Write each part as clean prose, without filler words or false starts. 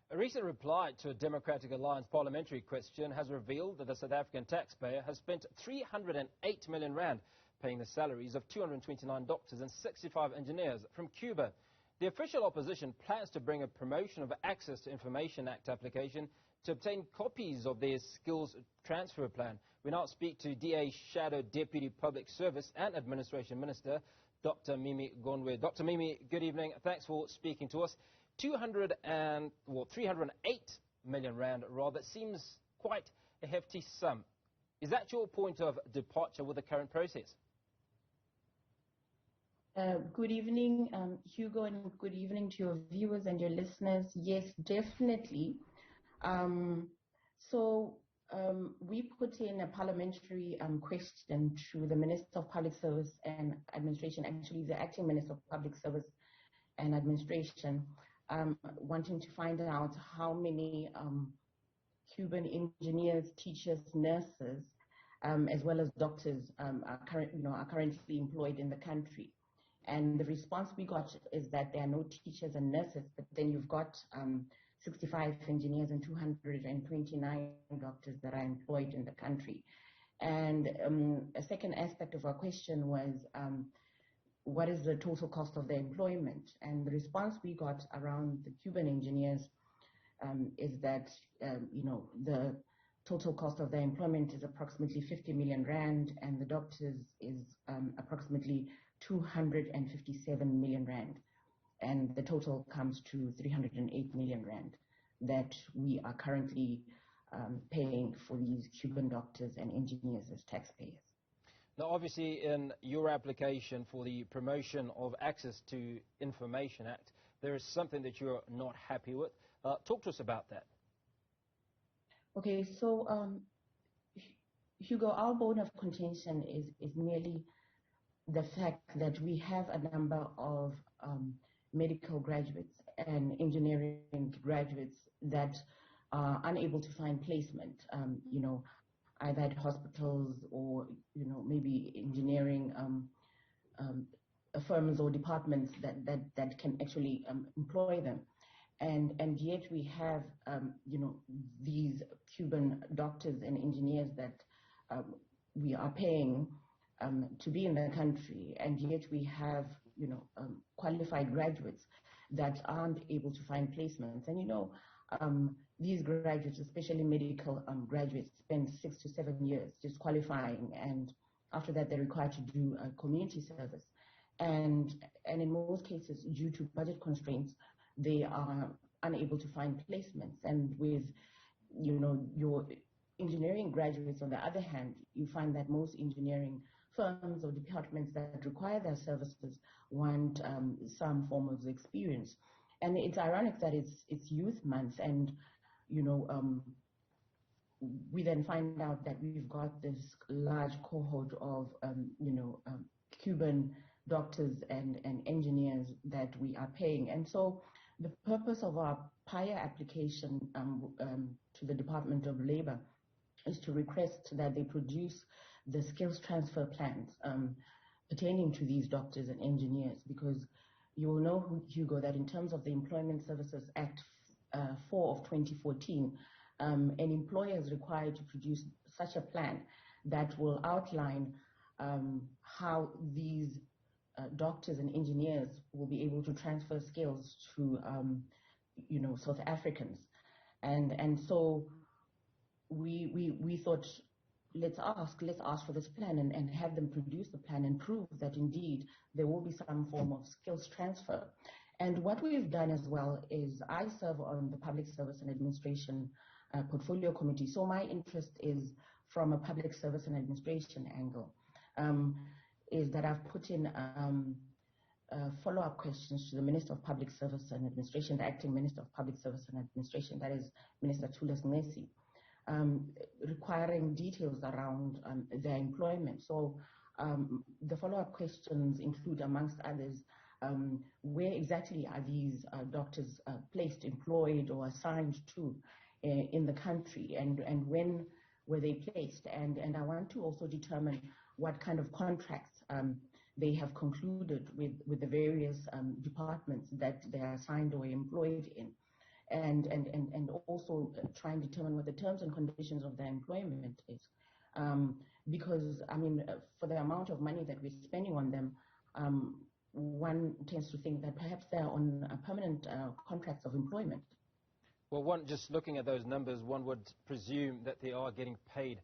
A recent reply to a Democratic Alliance parliamentary question has revealed that the South African taxpayer has spent 308 million rand paying the salaries of 229 doctors and 65 engineers from Cuba. The official opposition plans to bring a Promotion of Access to Information Act application to obtain copies of their skills transfer plan. We now speak to DA Shadow Deputy Public Service and Administration Minister, Dr. Mimi Gondwe. Dr. Mimi, good evening. Thanks for speaking to us. 308 million rand rather seems quite a hefty sum. Is that your point of departure with the current process? Good evening, Hugo, and good evening to your viewers and your listeners. Yes, definitely. We put in a parliamentary question to the Minister of Public Service and Administration, actually the Acting Minister of Public Service and Administration, wanting to find out how many Cuban engineers, teachers, nurses, as well as doctors are currently employed in the country. And the response we got is that there are no teachers and nurses, but then you've got 65 engineers and 229 doctors that are employed in the country. And a second aspect of our question was, what is the total cost of their employment? And the response we got around the Cuban engineers is that, the total cost of their employment is approximately 50 million rand, and the doctors is approximately 257 million rand. And the total comes to 308 million rand that we are currently paying for these Cuban doctors and engineers as taxpayers. Now, obviously, in your application for the Promotion of Access to Information Act, there is something that you're not happy with. Talk to us about that. Okay, so Hugo, our bone of contention is merely the fact that we have a number of medical graduates and engineering graduates that are unable to find placement, either at hospitals or, maybe engineering firms or departments that can actually employ them. And yet we have, these Cuban doctors and engineers that we are paying to be in the country, and yet we have, qualified graduates that aren't able to find placements. And these graduates, especially medical graduates, spend 6 to 7 years just qualifying, and after that they're required to do a community service. And in most cases, due to budget constraints, they are unable to find placements. And with, your engineering graduates, on the other hand, you find that most engineering firms or departments that require their services want some form of experience. And it's ironic that it's Youth Month, and we then find out that we've got this large cohort of Cuban doctors and engineers that we are paying. And so the purpose of our prior application to the Department of Labor is to request that they produce the skills transfer plans pertaining to these doctors and engineers, because you will know, Hugo, that in terms of the Employment Services Act 4 of 2014, an employer is required to produce such a plan that will outline how these doctors and engineers will be able to transfer skills to, South Africans. And so we thought, let's ask for this plan and have them produce the plan and prove that indeed there will be some form of skills transfer. And what we've done as well is, I serve on the Public Service and Administration Portfolio Committee, so my interest is from a public service and administration angle, is that I've put in follow-up questions to the Minister of Public Service and Administration, the Acting Minister of Public Service and Administration, that is Minister Nesi, requiring details around their employment. So the follow-up questions include, amongst others, where exactly are these doctors placed, employed, or assigned to in the country, and when were they placed? And I want to also determine what kind of contracts they have concluded with the various departments that they are assigned or employed in. and also try and determine what the terms and conditions of their employment is. Because, I mean, for the amount of money that we're spending on them, one tends to think that perhaps they're on permanent contracts of employment. Well, one, just looking at those numbers, one would presume that they are getting paid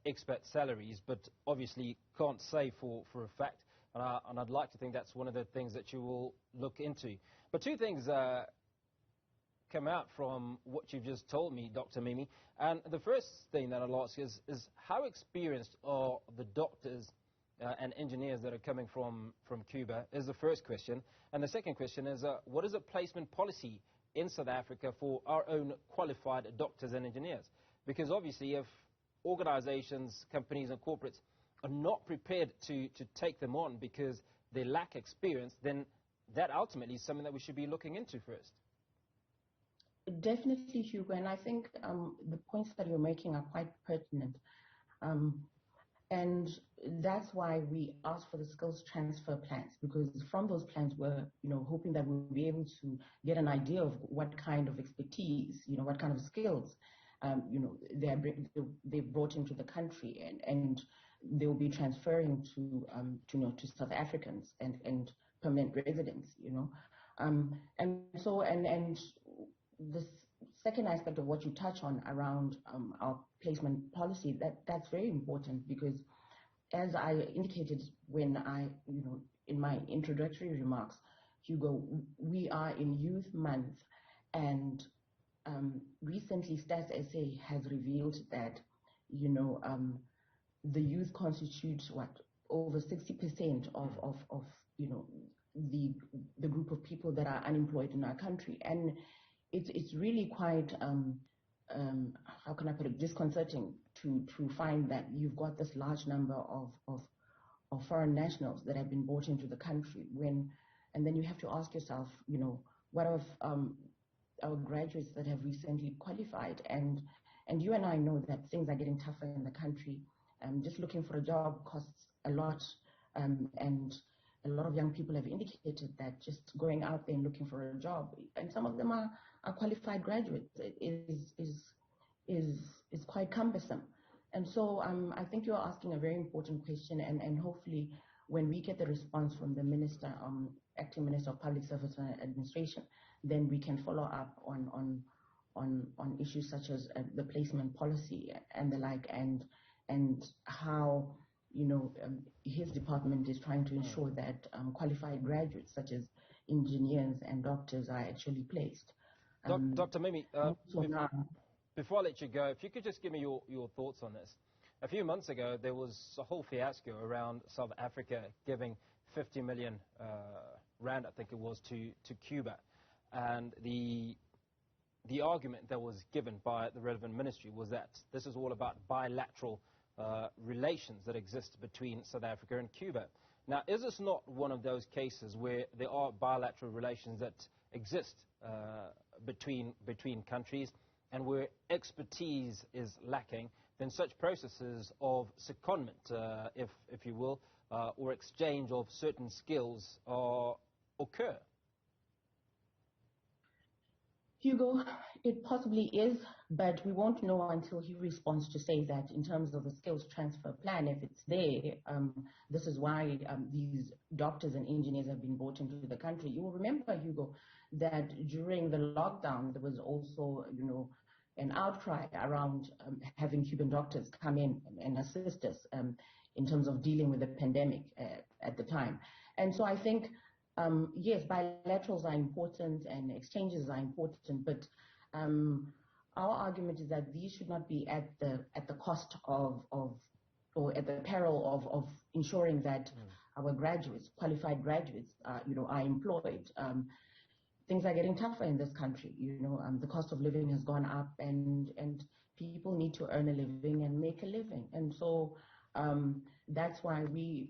expat salaries, but obviously can't say for a fact. And I'd like to think that's one of the things that you will look into. But two things come out from what you've just told me, Dr. Mimi. And the first thing that I'll ask is how experienced are the doctors and engineers that are coming from Cuba, is the first question. And the second question is, what is the placement policy in South Africa for our own qualified doctors and engineers? Because obviously if organizations, companies and corporates are not prepared to take them on because they lack experience, then that ultimately is something that we should be looking into first. Definitely, Hugo, and I think the points that you're making are quite pertinent. And that's why we asked for the skills transfer plans, because from those plans we're, hoping that we'll be able to get an idea of what kind of expertise, what kind of skills, they've brought into the country, and they'll be transferring to South Africans and permanent residents, and the second aspect of what you touch on around our placement policy, that's very important, because as I indicated when in my introductory remarks, Hugo, we are in Youth Month, and recently Stats SA has revealed that, the youth constitute over 60% of the group of people that are unemployed in our country. And it's really quite, how can I put it, disconcerting to find that you've got this large number of foreign nationals that have been brought into the country, and then you have to ask yourself, what of our graduates that have recently qualified? And you and I know that things are getting tougher in the country. Just looking for a job costs a lot, and a lot of young people have indicated that just going out there and looking for a job, and some of them are qualified graduates, is quite cumbersome. And so I think you're asking a very important question, and hopefully when we get the response from the minister, acting Minister of Public Service and Administration, then we can follow up on issues such as the placement policy and the like, and how his department is trying to ensure that qualified graduates such as engineers and doctors are actually placed. Dr. Mimi, before I let you go, if you could just give me your thoughts on this. A few months ago, there was a whole fiasco around South Africa giving 50 million rand, I think it was, to Cuba. And the argument that was given by the relevant ministry was that this is all about bilateral relations that exist between South Africa and Cuba. Now, is this not one of those cases where there are bilateral relations that exist between countries, and where expertise is lacking, then such processes of secondment, if you will, or exchange of certain skills occur? Hugo, it possibly is, but we won't know until he responds to say that in terms of the skills transfer plan, if it's there, this is why these doctors and engineers have been brought into the country. You will remember, Hugo, that during the lockdown, there was also, an outcry around having Cuban doctors come in and assist us in terms of dealing with the pandemic at the time. And so I think, yes, bilaterals are important and exchanges are important, but our argument is that these should not be at the cost of or at the peril of ensuring that our graduates, qualified graduates, are employed. Things are getting tougher in this country. The cost of living has gone up, and people need to earn a living and make a living. And so that's why we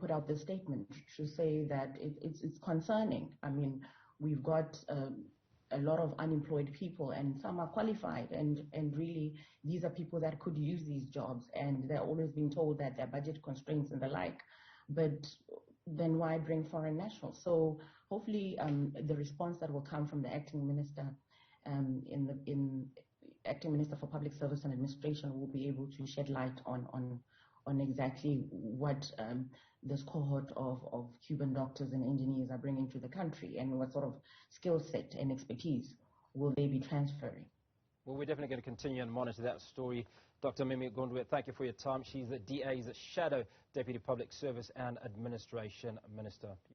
put out this statement to say that it's concerning. I mean, we've got a lot of unemployed people, and some are qualified, and really these are people that could use these jobs, and they're always being told that there are budget constraints and the like. But then why bring foreign nationals? So hopefully the response that will come from the acting minister Acting Minister for Public Service and Administration will be able to shed light on exactly what this cohort of Cuban doctors and engineers are bringing to the country, and what sort of skill set and expertise will they be transferring. Well, we're definitely going to continue and monitor that story. Dr. Mimi Gondwe, thank you for your time. She's the DA's Shadow Deputy Public Service and Administration Minister.